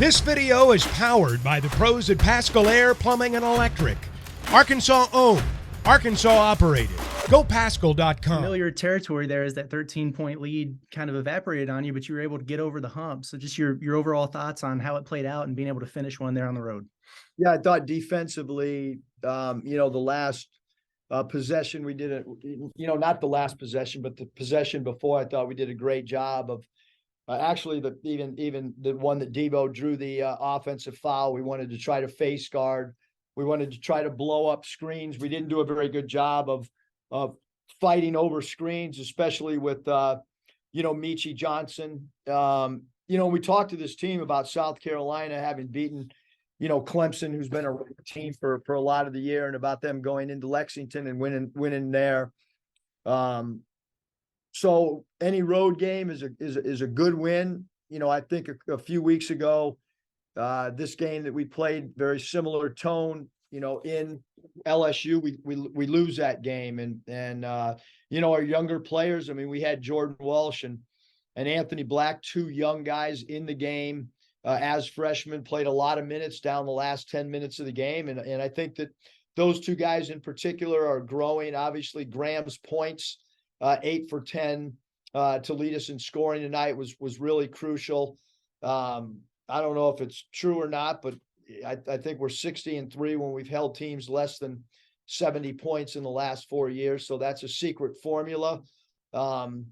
This video is powered by the pros at Pascal Air Plumbing and Electric. Arkansas owned, Arkansas operated. GoPascal.com. Familiar territory there as that 13-point lead kind of evaporated on you, but you were able to get over the hump. So just your overall thoughts on how it played out and being able to finish one there on the road. Yeah, I thought defensively, the last possession we did it, not the last possession, but the possession before, I thought we did a great job of actually even the one that Devo drew the offensive foul. We wanted to try to face guard. We wanted to try to blow up screens. We didn't do a very good job of fighting over screens, especially with, Michi Johnson. We talked to this team about South Carolina having beaten, Clemson, who's been a team for a lot of the year, and about them going into Lexington and winning there. So any road game is a good win. I think a few weeks ago, this game that we played, very similar tone, in LSU, we lose that game. And our younger players, we had Jordan Walsh and Anthony Black, two young guys in the game as freshmen, played a lot of minutes down the last 10 minutes of the game. And I think that those two guys in particular are growing. Obviously, Graham's points, 8 for 10 to lead us in scoring tonight was really crucial. I don't know if it's true or not, but I think we're 60-3 when we've held teams less than 70 points in the last 4 years. So that's a secret formula. So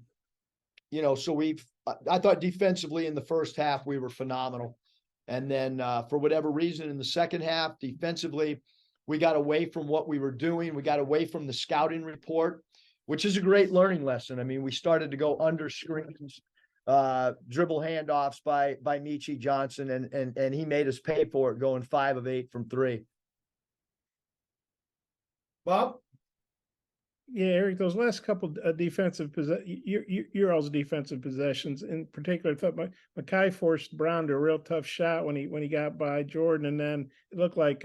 I thought defensively in the first half, we were phenomenal. And then for whatever reason in the second half, defensively, we got away from what we were doing. We got away from the scouting report, which is a great learning lesson. We started to go under screens, dribble handoffs by Michi Johnson, and he made us pay for it, going 5 of 8 from 3. Bob? Yeah, Eric, those last couple of defensive your all's defensive possessions in particular, I thought Mackay forced Brown to a real tough shot when he got by Jordan, and then it looked like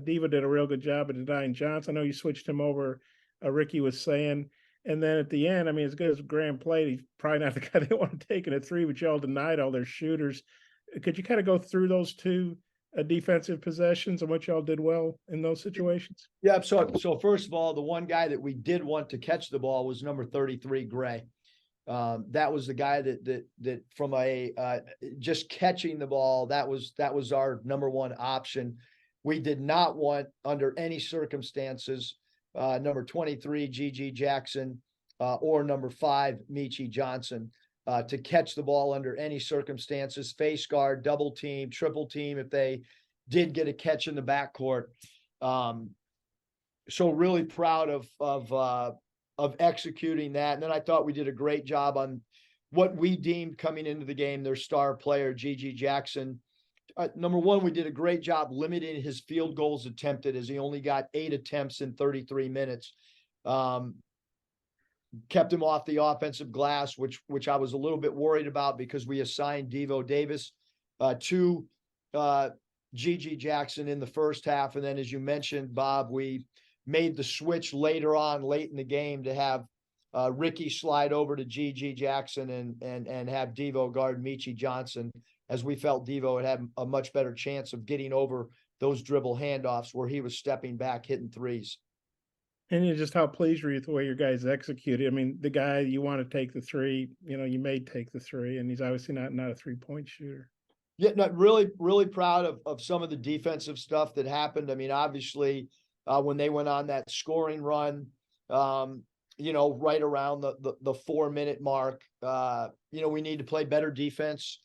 Diva did a real good job of denying Johnson. I know you switched him over, Ricky was saying. And then at the end, as good as Graham played, he's probably not the guy they want to take in a 3, but y'all denied all their shooters. Could you kind of go through those two defensive possessions and what y'all did well in those situations? Yeah. So first of all, the one guy that we did want to catch the ball was number 33, Gray. That was the guy that from just catching the ball, that was our number one option. We did not want, under any circumstances, number 23, Gigi Jackson, or number 5, Michi Johnson, to catch the ball under any circumstances, face guard, double team, triple team, if they did get a catch in the backcourt. So really proud of executing that. And then I thought we did a great job on what we deemed coming into the game, their star player, Gigi Jackson. Number one, we did a great job limiting his field goals attempted, as he only got 8 attempts in 33 minutes. Kept him off the offensive glass, which I was a little bit worried about, because we assigned Devo Davis to Gigi Jackson in the first half. And then, as you mentioned, Bob, we made the switch late in the game to have Ricky slide over to Gigi Jackson and have Devo guard Michi Johnson, as we felt Devo would have a much better chance of getting over those dribble handoffs where he was stepping back, hitting threes. And just how pleased were you with the way your guys executed? The guy you want to take the 3, you may take the 3, and he's obviously not a 3-point shooter. Yeah, not really, really proud of some of the defensive stuff that happened. Obviously, when they went on that scoring run, right around the 4-minute mark, we need to play better defense.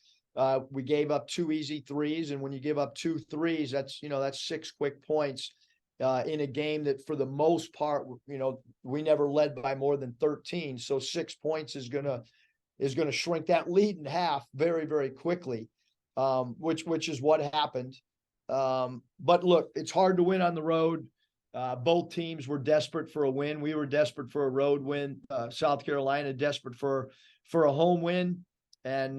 We gave up 2 easy threes, and when you give up 2 threes, that's 6 quick points in a game that, for the most part, we never led by more than 13. So 6 points is gonna shrink that lead in half very, very quickly, which is what happened. But look, it's hard to win on the road. Both teams were desperate for a win. We were desperate for a road win. South Carolina desperate for a home win, and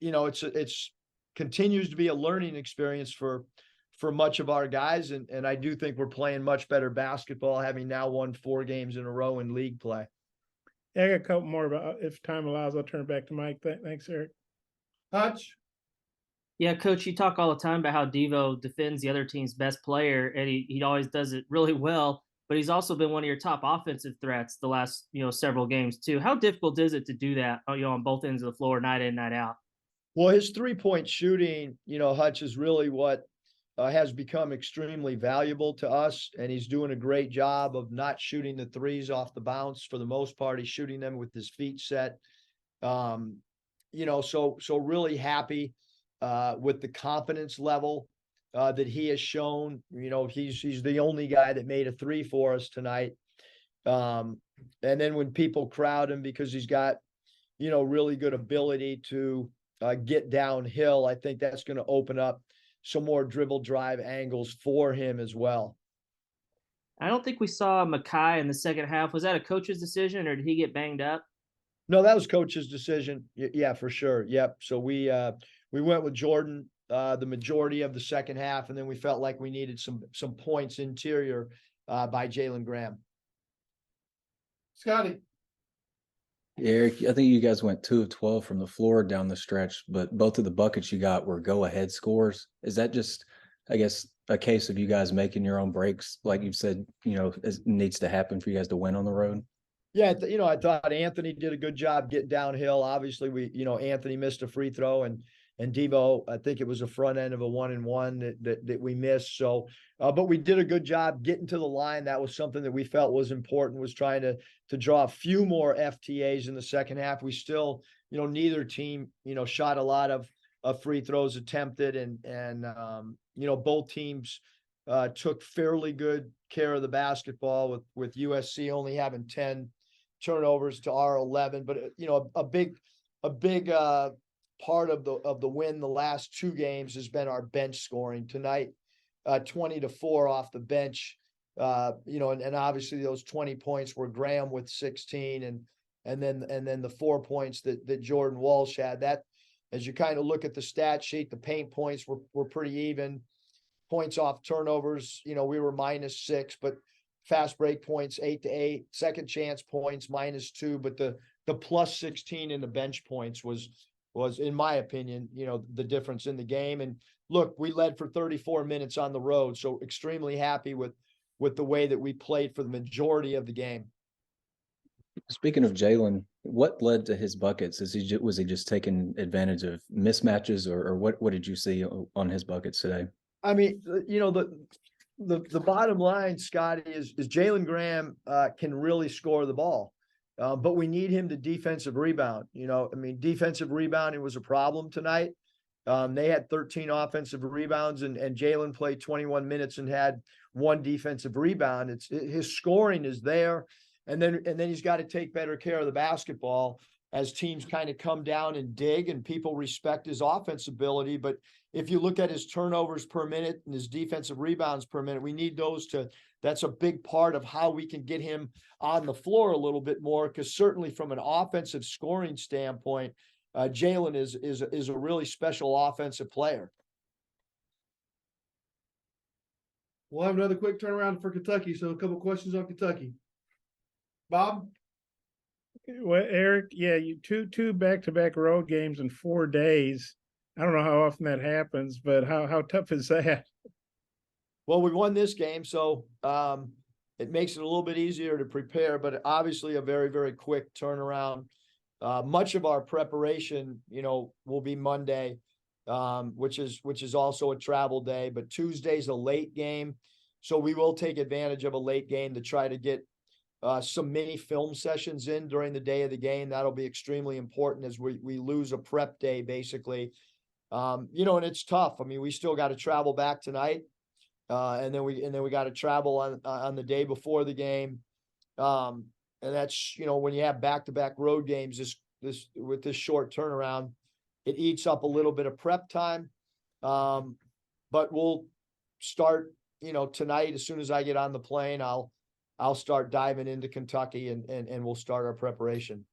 it's continues to be a learning experience for much of our guys. And I do think we're playing much better basketball, having now won 4 games in a row in league play. Yeah, I got a couple more, but if time allows, I'll turn it back to Mike. Thanks, Eric. Hutch? Yeah, coach, you talk all the time about how Devo defends the other team's best player, and he always does it really well. But he's also been one of your top offensive threats the last several games too. How difficult is it to do that on both ends of the floor, night in, night out? Well, his 3-point shooting, Hutch, is really what has become extremely valuable to us. And he's doing a great job of not shooting the threes off the bounce. For the most part, he's shooting them with his feet set. So really happy with the confidence level that he has shown. He's the only guy that made a three for us tonight. And then when people crowd him because he's got, really good ability to get downhill, I think that's going to open up some more dribble drive angles for him as well. I don't think we saw Mackay in the second half. Was that a coach's decision, or did he get banged up? No, that was coach's decision. Yeah, for sure. Yep. So we went with Jordan the majority of the second half, and then we felt like we needed some points interior by Jalen Graham. Scotty. Eric, I think you guys went 2 of 12 from the floor down the stretch, but both of the buckets you got were go-ahead scores. Is that just, I guess, a case of you guys making your own breaks, like you said, it needs to happen for you guys to win on the road? Yeah, I thought Anthony did a good job getting downhill. Obviously, Anthony missed a free throw, and Devo, I think it was a front end of a 1-and-1 that we missed. So, but we did a good job getting to the line. That was something that we felt was important, was trying to draw a few more FTAs in the second half. We still, neither team, shot a lot of free throws attempted, and both teams took fairly good care of the basketball, with USC only having 10 turnovers to our 11. But a big part of the win the last two games has been our bench scoring. Tonight, 20-4 off the bench. And obviously those 20 points were Graham with 16, and then the 4 points that Jordan Walsh had. That, as you kind of look at the stat sheet, the paint points were pretty even. Points off turnovers, we were -6, but fast break points 8-8, second chance points -2, but the +16 in the bench points was, in my opinion, the difference in the game. And look, we led for 34 minutes on the road, so extremely happy with the way that we played for the majority of the game. Speaking of Jalen, what led to his buckets? Was he just taking advantage of mismatches, or what did you see on his buckets today? I mean, the bottom line, Scotty, is Jalen Graham can really score the ball, but we need him to defensive rebound. Defensive rebounding was a problem tonight. They had 13 offensive rebounds, and Jalen played 21 minutes and had 1 defensive rebound. His scoring is there, and then he's got to take better care of the basketball as teams kind of come down and dig, and people respect his offense ability. But if you look at his turnovers per minute and his defensive rebounds per minute, we need those that's a big part of how we can get him on the floor a little bit more, because certainly from an offensive scoring standpoint, Jalen is a really special offensive player. We'll have another quick turnaround for Kentucky. So a couple questions on Kentucky. Bob? Well, Eric, yeah, you two back-to-back road games in 4 days. I don't know how often that happens, but how tough is that? Well, we won this game, so it makes it a little bit easier to prepare, but obviously a very, very quick turnaround. Much of our preparation, will be Monday, which is also a travel day, but Tuesday's a late game. So we will take advantage of a late game to try to get some mini film sessions in during the day of the game. That'll be extremely important, as we lose a prep day, basically. And it's tough. I mean, we still got to travel back tonight. And then we got to travel on the day before the game. And that's, when you have back-to-back road games, with this short turnaround, it eats up a little bit of prep time. But we'll start, tonight. As soon as I get on the plane, I'll start diving into Kentucky, and we'll start our preparation.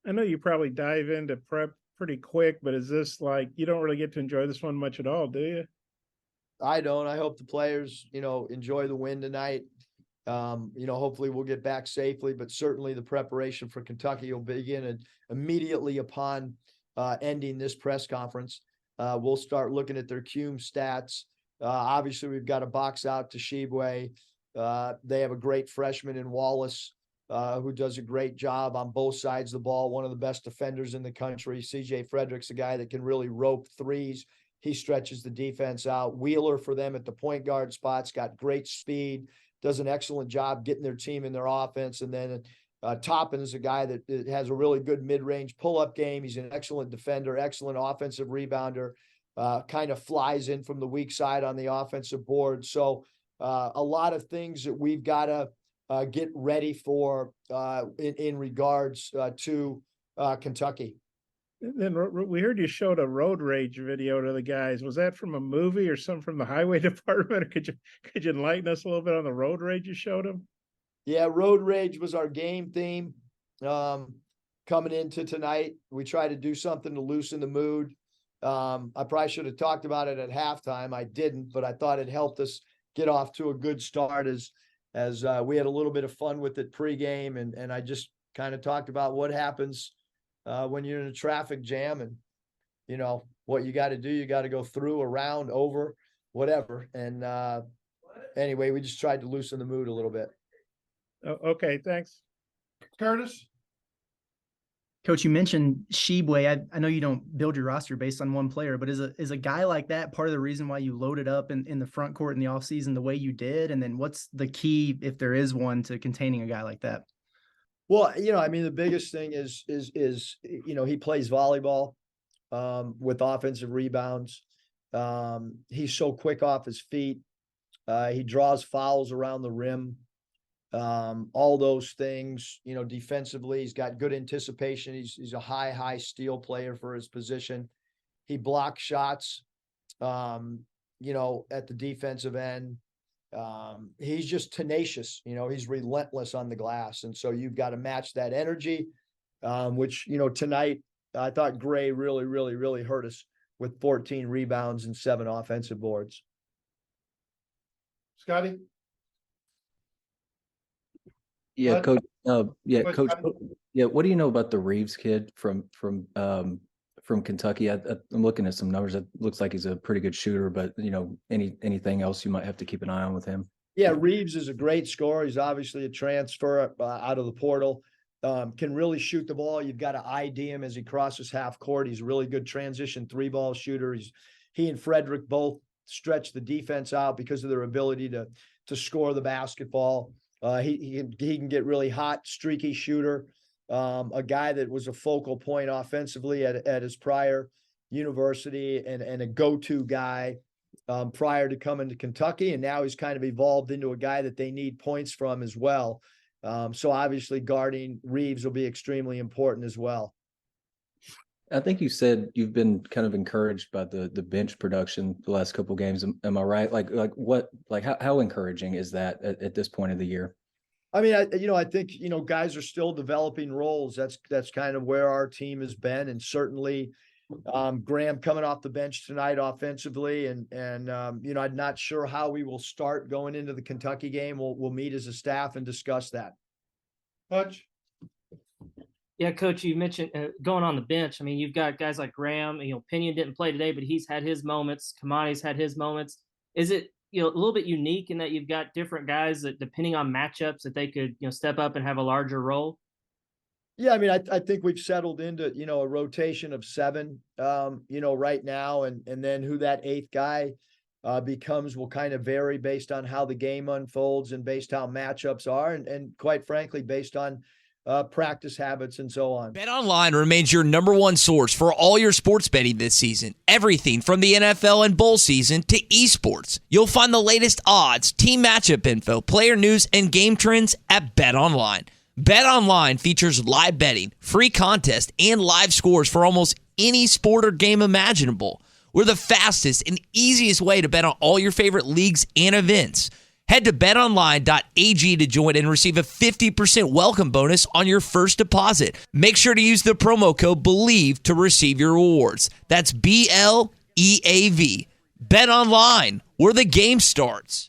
I know you probably dive into prep pretty quick, but is this like, you don't really get to enjoy this one much at all, do you? I don't. I hope the players, enjoy the win tonight. Hopefully we'll get back safely, but certainly the preparation for Kentucky will begin immediately upon ending this press conference. We'll start looking at their Cume stats. Obviously, we've got a box out to Shebue. They have a great freshman in Wallace, who does a great job on both sides of the ball. One of the best defenders in the country. CJ Frederick's a guy that can really rope threes. He stretches the defense out. Wheeler for them at the point guard spot's got great speed, does an excellent job getting their team in their offense. And then Toppin is a guy that has a really good mid-range pull-up game. He's an excellent defender, excellent offensive rebounder, kind of flies in from the weak side on the offensive board. So a lot of things that we've got to get ready for in regards to Kentucky. Then we heard you showed a road rage video to the guys. Was that from a movie or something from the highway department? Or could you enlighten us a little bit on the road rage you showed them? Yeah, road rage was our game theme coming into tonight. We tried to do something to loosen the mood. I probably should have talked about it at halftime. I didn't, but I thought it helped us get off to a good start as we had a little bit of fun with it pregame, and I just kind of talked about what happens when you're in a traffic jam, and you know what you got to do. You got to go through, around, over, whatever. And anyway, we just tried to loosen the mood a little bit. Okay, thanks. Curtis? Coach, you mentioned Shebue. I know you don't build your roster based on one player, but is a guy like that part of the reason why you loaded up in the front court in the offseason the way you did? And then what's the key, if there is one, to containing a guy like that? Well, I mean, the biggest thing is he plays volleyball with offensive rebounds. He's so quick off his feet. He draws fouls around the rim. All those things, defensively, he's got good anticipation. He's a high steal player for his position. He blocks shots, at the defensive end. He's just tenacious, he's relentless on the glass. And so you've got to match that energy, which, tonight I thought Gray really hurt us with 14 rebounds and 7 offensive boards. Scotty? Yeah, Coach. Coach. Scotty? Yeah, what do you know about the Reeves kid from Kentucky? I'm looking at some numbers. It looks like he's a pretty good shooter, but anything else you might have to keep an eye on with him? Yeah, Reeves is a great scorer. He's obviously a transfer out of the portal. Can really shoot the ball. You've got to ID him as he crosses half court. He's a really good transition 3-ball shooter. He and Frederick both stretch the defense out because of their ability to score the basketball. He can get really hot, streaky shooter. A guy that was a focal point offensively at his prior university and a go-to guy prior to coming to Kentucky. And now he's kind of evolved into a guy that they need points from as well. So obviously guarding Reeves will be extremely important as well. I think you said you've been kind of encouraged by the bench production the last couple of games. Am I right? How encouraging is that at this point of the year? I mean, I think, guys are still developing roles. That's kind of where our team has been. And certainly Graham coming off the bench tonight offensively. And I'm not sure how we will start going into the Kentucky game. We'll meet as a staff and discuss that. Hutch? Yeah, Coach, you mentioned going on the bench. I mean, you've got guys like Graham. Pinion didn't play today, but he's had his moments. Kamani's had his moments. Is it a little bit unique in that you've got different guys that, depending on matchups, that they could step up and have a larger role? Yeah, I mean, I think we've settled into a rotation of 7, right now, and then who that 8th guy becomes will kind of vary based on how the game unfolds and based how matchups are, and quite frankly, based on practice habits and so on. BetOnline remains your number one source for all your sports betting this season. Everything from the NFL and bowl season to esports. You'll find the latest odds, team matchup info, player news, and game trends at BetOnline. BetOnline features live betting, free contests, and live scores for almost any sport or game imaginable. We're the fastest and easiest way to bet on all your favorite leagues and events. Head to betonline.ag to join and receive a 50% welcome bonus on your first deposit. Make sure to use the promo code BELIEVE to receive your rewards. That's BLEAV. BetOnline, where the game starts.